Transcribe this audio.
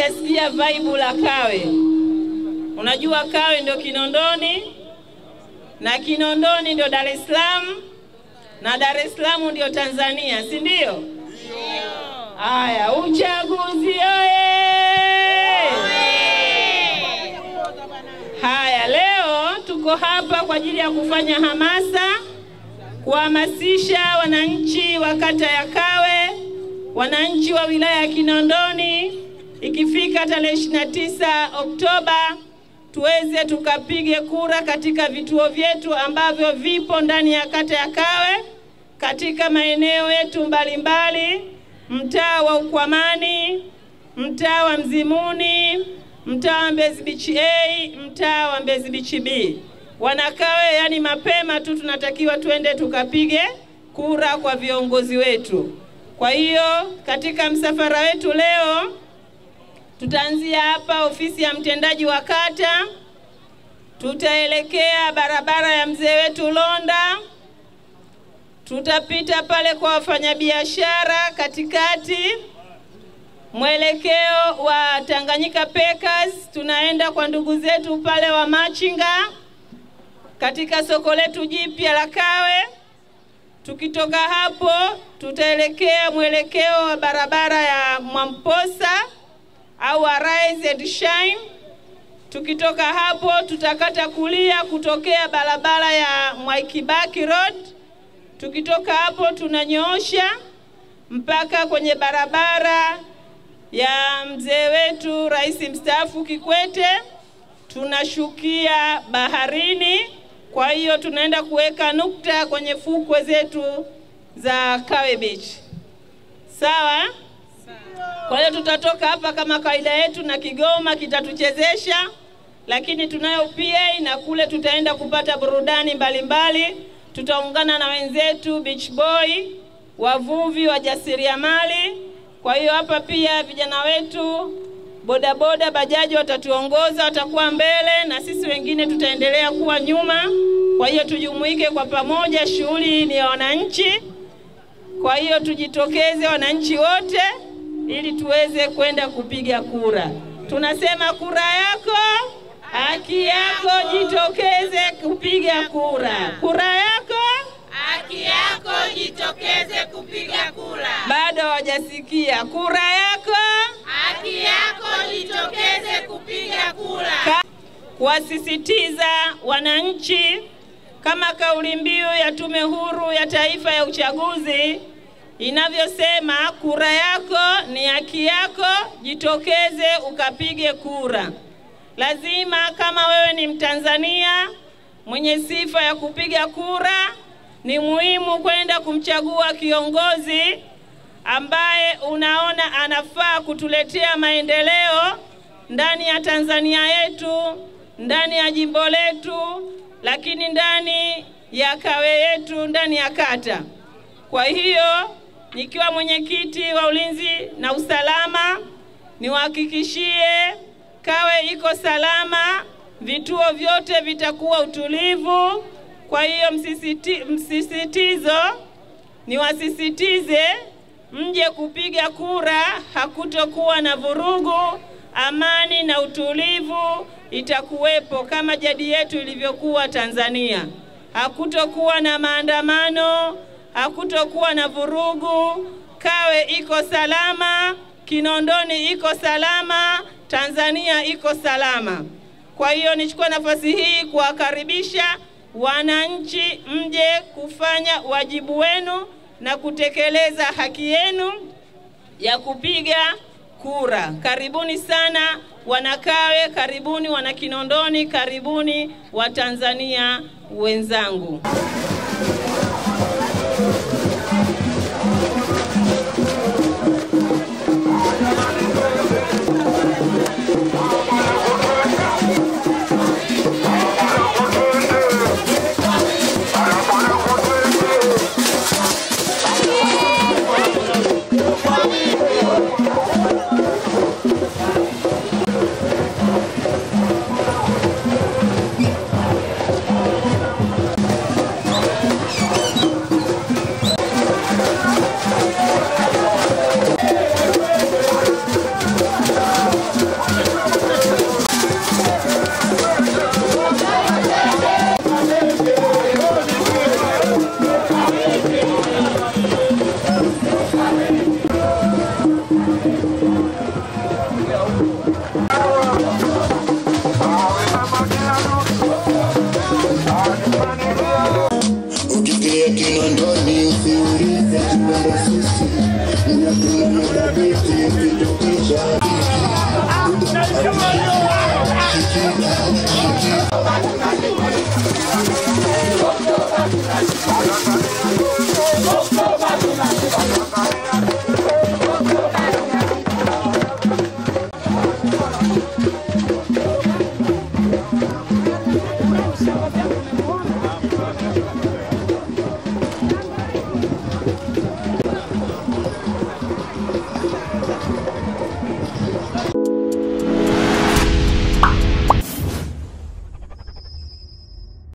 hajasikia vibe la Kawe. Unajua Kawe ndio Kinondoni, na Kinondoni ndio Dar es Salaam, na Dar es Salaam ndio Tanzania, si ndio? Ndio. Haya, uchaguzi oye! Haya, leo tuko hapa kwa ajili ya kufanya hamasa, kuhamasisha wananchi wa kata ya Kawe, wananchi wa wilaya ya Kinondoni, ikifika tarehe 29 Oktoba tuweze tukapige kura katika vituo vyetu ambavyo vipo ndani ya kata ya Kawe, katika maeneo yetu mbalimbali, mtaa wa Ukwamani, mtaa wa Mzimuni, mtaa wa Mbezi Beach A, mtaa wa Mbezi Beach B. Wanakawe, yani mapema tu tunatakiwa tuende tukapige kura kwa viongozi wetu. Kwa hiyo katika msafara wetu leo tutaanzia hapa ofisi ya mtendaji wa kata, tutaelekea barabara ya mzee wetu Londa, tutapita pale kwa wafanyabiashara katikati, mwelekeo wa Tanganyika Packers, tunaenda kwa ndugu zetu pale wa Machinga katika soko letu jipya la Kawe. Tukitoka hapo tutaelekea mwelekeo wa barabara ya Mwamposa au Arise and Shine. Tukitoka hapo tutakata kulia kutokea barabara ya Mwaikibaki Road. Tukitoka hapo tunanyoosha mpaka kwenye barabara ya mzee wetu Rais mstaafu Kikwete, tunashukia baharini. Kwa hiyo tunaenda kuweka nukta kwenye fukwe zetu za Kawe Beach. Sawa? Kwa hiyo tutatoka hapa kama kawaida yetu na Kigoma kitatuchezesha, lakini tunayo PA na kule tutaenda kupata burudani mbalimbali. Tutaungana na wenzetu Beach Boy, wavuvi, wajasiriamali. Kwa hiyo hapa pia vijana wetu bodaboda, bajaji watatuongoza, watakuwa mbele na sisi wengine tutaendelea kuwa nyuma. Kwa hiyo tujumuike kwa pamoja, shughuli ni ya wananchi. Kwa hiyo tujitokeze wananchi wote ili tuweze kwenda kupiga kura. Tunasema kura yako haki yako, jitokeze kupiga kura. Kura yako haki yako, jitokeze kupiga kura. Bado hawajasikia. Kura yako haki yako, jitokeze kupiga kura. Kuwasisitiza wananchi kama kauli mbiu ya Tume Huru ya Taifa ya Uchaguzi inavyosema, kura yako ni haki yako, jitokeze ukapige kura. Lazima kama wewe ni Mtanzania mwenye sifa ya kupiga kura, ni muhimu kwenda kumchagua kiongozi ambaye unaona anafaa kutuletea maendeleo ndani ya Tanzania yetu, ndani ya jimbo letu, lakini ndani ya Kawe yetu, ndani ya kata. Kwa hiyo nikiwa mwenyekiti wa ulinzi na usalama, niwahakikishie Kawe iko salama, vituo vyote vitakuwa utulivu. Kwa hiyo niwasisitize mje kupiga kura, hakutokuwa na vurugu, amani na utulivu itakuwepo kama jadi yetu ilivyokuwa Tanzania. Hakutokuwa na maandamano, hakutokuwa na vurugu. Kawe iko salama, Kinondoni iko salama, Tanzania iko salama. Kwa hiyo nichukua nafasi hii kuwakaribisha wananchi mje kufanya wajibu wenu na kutekeleza haki yenu ya kupiga kura. Karibuni sana wanakawe, karibuni wana Kinondoni, karibuni wa Tanzania wenzangu. Tanzania